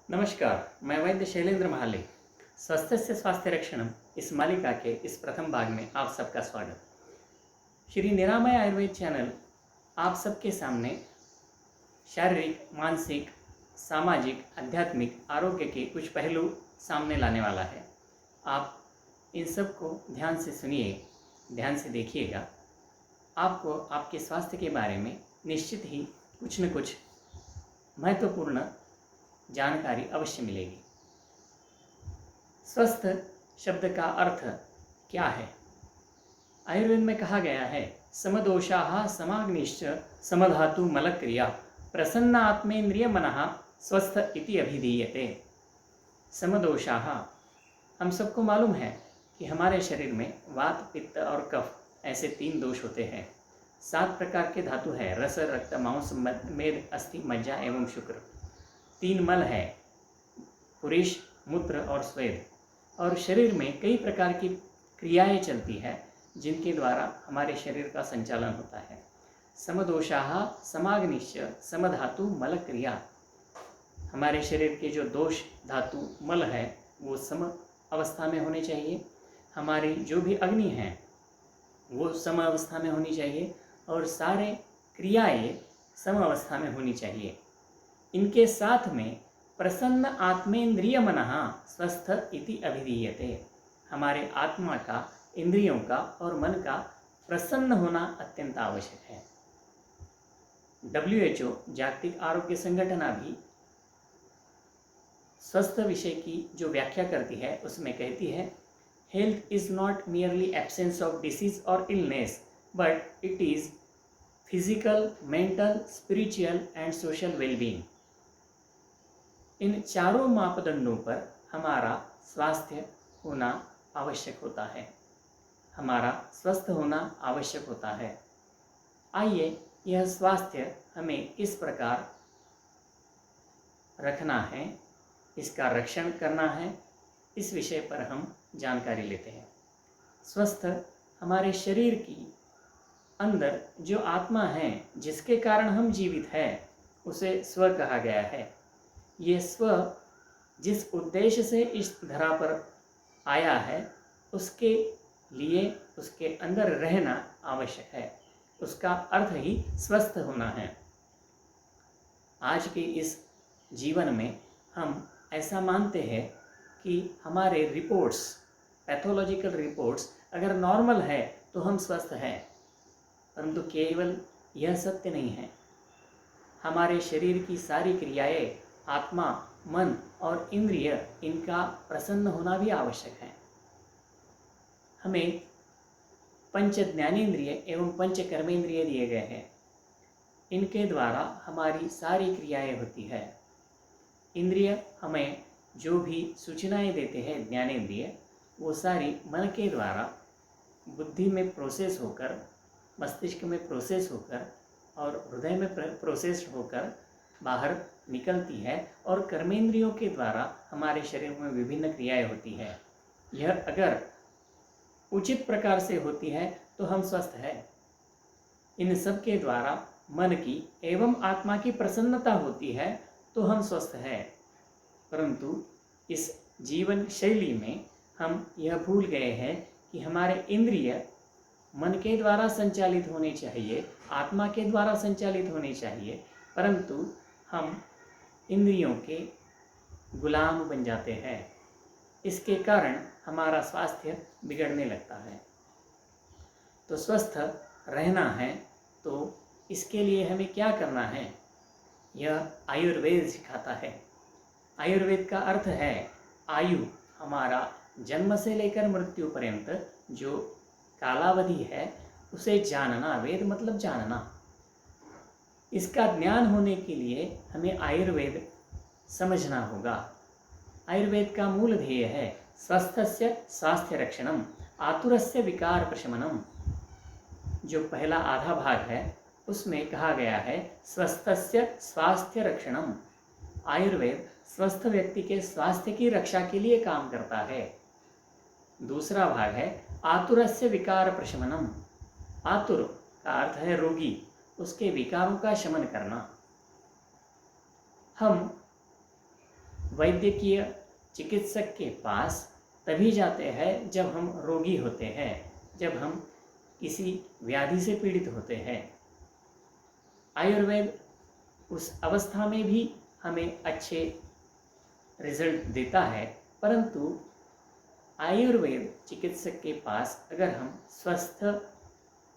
नमस्कार, मैं वैद्य शैलेंद्र महाले। स्वस्थस्य स्वास्थ्य रक्षणम इस मालिका के इस प्रथम भाग में आप सबका स्वागत। श्री निरामय आयुर्वेद चैनल आप सबके सामने शारीरिक, मानसिक, सामाजिक, आध्यात्मिक आरोग्य के कुछ पहलू सामने लाने वाला है। आप इन सब को ध्यान से सुनिए, ध्यान से देखिएगा। आपको आपके स्वास्थ्य के बारे में निश्चित ही कुछ न कुछ महत्वपूर्ण जानकारी अवश्य मिलेगी। स्वस्थ शब्द का अर्थ क्या है? आयुर्वेद में कहा गया है, समदोषाः समाग्निश्च समधातु मलक्रिया प्रसन्न आत्मेन्द्रिय मनः स्वस्थ इति अभिधीयते। समदोषाः, हम सबको मालूम है कि हमारे शरीर में वात, पित्त और कफ ऐसे 3 दोष होते हैं। 7 प्रकार के धातु है, रस, रक्त, मांस, मेद, अस्थि, मज्जा एवं शुक्र। 3 मल है, पुरुष, मूत्र और स्वेद। और शरीर में कई प्रकार की क्रियाएं चलती है जिनके द्वारा हमारे शरीर का संचालन होता है। समदोषाः समाग्निश्च समधातु मल क्रिया, हमारे शरीर के जो दोष धातु मल है वो सम अवस्था में होने चाहिए। हमारी जो भी अग्नि है वो सम अवस्था में होनी चाहिए और सारे क्रियाएं सम अवस्था में होनी चाहिए। इनके साथ में प्रसन्न आत्मेन्द्रिय मनः स्वस्थ इति अभिधीयते, हमारे आत्मा का, इंद्रियों का और मन का प्रसन्न होना अत्यंत आवश्यक है। WHO जागतिक आरोग्य संगठन भी स्वस्थ विषय की जो व्याख्या करती है उसमें कहती है, health is not merely absence of disease और illness but it is physical, mental, spiritual and social wellbeing. इन चारों मापदंडों पर हमारा स्वास्थ्य होना आवश्यक होता है, हमारा स्वस्थ होना आवश्यक होता है। आइए यह स्वास्थ्य हमें किस प्रकार रखना है, इसका रक्षण करना है, इस विषय पर हम जानकारी लेते हैं। स्वस्थ हमारे शरीर की अंदर जो आत्मा है जिसके कारण हम जीवित हैं उसे स्व कहा गया है। ये स्व जिस उद्देश्य से इस धरा पर आया है उसके लिए उसके अंदर रहना आवश्यक है, उसका अर्थ ही स्वस्थ होना है। आज के इस जीवन में हम ऐसा मानते हैं कि हमारे रिपोर्ट्स, पैथोलॉजिकल रिपोर्ट्स अगर नॉर्मल है तो हम स्वस्थ हैं, परंतु केवल यह सत्य नहीं है। हमारे शरीर की सारी क्रियाएं, आत्मा, मन और इंद्रिय, इनका प्रसन्न होना भी आवश्यक है। हमें पंच ज्ञानेन्द्रिय एवं पंच कर्मेंद्रिय दिए गए हैं, इनके द्वारा हमारी सारी क्रियाएं होती है। इंद्रिय हमें जो भी सूचनाएं देते हैं, ज्ञानेन्द्रिय, वो सारी मन के द्वारा बुद्धि में प्रोसेस होकर, मस्तिष्क में प्रोसेस होकर और हृदय में प्रोसेस होकर बाहर निकलती है और कर्मेंद्रियों के द्वारा हमारे शरीर में विभिन्न क्रियाएं होती है। यह अगर उचित प्रकार से होती है तो हम स्वस्थ हैं। इन सब के द्वारा मन की एवं आत्मा की प्रसन्नता होती है तो हम स्वस्थ हैं। परंतु इस जीवन शैली में हम यह भूल गए हैं कि हमारे इंद्रिय मन के द्वारा संचालित होने चाहिए, आत्मा के द्वारा संचालित होने चाहिए, परंतु हम इंद्रियों के गुलाम बन जाते हैं। इसके कारण हमारा स्वास्थ्य बिगड़ने लगता है। तो स्वस्थ रहना है तो इसके लिए हमें क्या करना है, यह आयुर्वेद सिखाता है। आयुर्वेद का अर्थ है आयु, हमारा जन्म से लेकर मृत्यु पर्यंत जो कालावधि है उसे जानना। वेद मतलब जानना। इसका ज्ञान होने के लिए हमें आयुर्वेद समझना होगा। आयुर्वेद का मूल ध्येय है स्वस्थस्य स्वास्थ्य रक्षणम आतुरस्य विकार प्रशमनम। जो पहला आधा भाग है उसमें कहा गया है स्वस्थस्य स्वास्थ्य रक्षणम। आयुर्वेद स्वस्थ व्यक्ति के स्वास्थ्य की रक्षा के लिए काम करता है। दूसरा भाग है आतुरस्य विकार प्रशमनम। आतुर का अर्थ है रोगी, उसके विकारों का शमन करना। हम वैद्यकीय चिकित्सक के पास तभी जाते हैं जब हम रोगी होते हैं, जब हम किसी व्याधि से पीड़ित होते हैं। आयुर्वेद उस अवस्था में भी हमें अच्छे रिजल्ट देता है, परंतु आयुर्वेद चिकित्सक के पास अगर हम स्वस्थ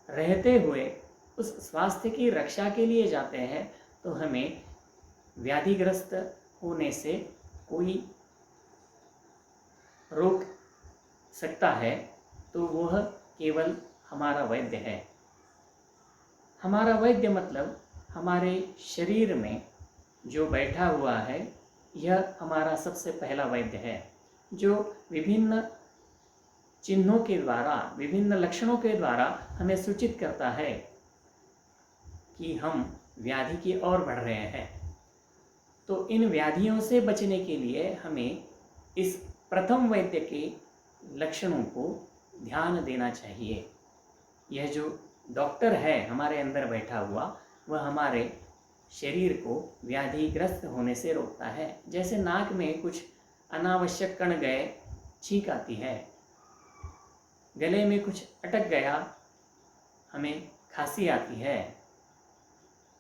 रहते हुए उस स्वास्थ्य की रक्षा के लिए जाते हैं तो हमें व्याधिग्रस्त होने से कोई रोक सकता है, तो वह केवल हमारा वैद्य है। हमारा वैद्य मतलब हमारे शरीर में जो बैठा हुआ है, यह हमारा सबसे पहला वैद्य है, जो विभिन्न चिन्हों के द्वारा, विभिन्न लक्षणों के द्वारा हमें सूचित करता है कि हम व्याधि की ओर बढ़ रहे हैं। तो इन व्याधियों से बचने के लिए हमें इस प्रथम वैद्य के लक्षणों को ध्यान देना चाहिए। यह जो डॉक्टर है हमारे अंदर बैठा हुआ, वह हमारे शरीर को व्याधिग्रस्त होने से रोकता है। जैसे नाक में कुछ अनावश्यक कण गए, छींक आती है, गले में कुछ अटक गया, हमें खांसी आती है,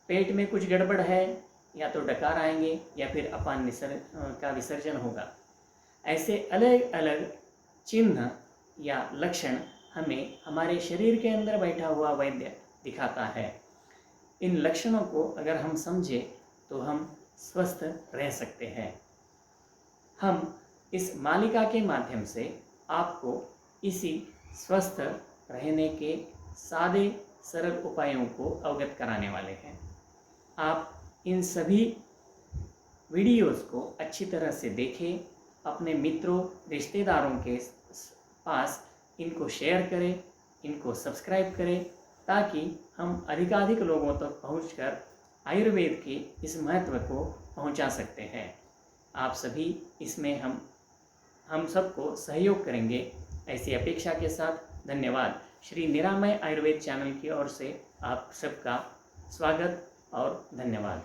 पेट में कुछ गड़बड़ है, या तो डकार आएंगे या फिर अपान का विसर्जन होगा। ऐसे अलग अलग चिन्ह या लक्षण हमें हमारे शरीर के अंदर बैठा हुआ वैद्य दिखाता है। इन लक्षणों को अगर हम समझें तो हम स्वस्थ रह सकते हैं। हम इस मालिका के माध्यम से आपको इसी स्वस्थ रहने के सादे सरल उपायों को अवगत कराने वाले हैं। आप इन सभी वीडियोस को अच्छी तरह से देखें, अपने मित्रों, रिश्तेदारों के पास इनको शेयर करें, इनको सब्सक्राइब करें, ताकि हम अधिकाधिक लोगों तक पहुंचकर आयुर्वेद के इस महत्व को पहुंचा सकते हैं। आप सभी इसमें हम सबको सहयोग करेंगे, ऐसी अपेक्षा के साथ धन्यवाद। श्री निरामय आयुर्वेद चैनल की ओर से आप सबका स्वागत और धन्यवाद।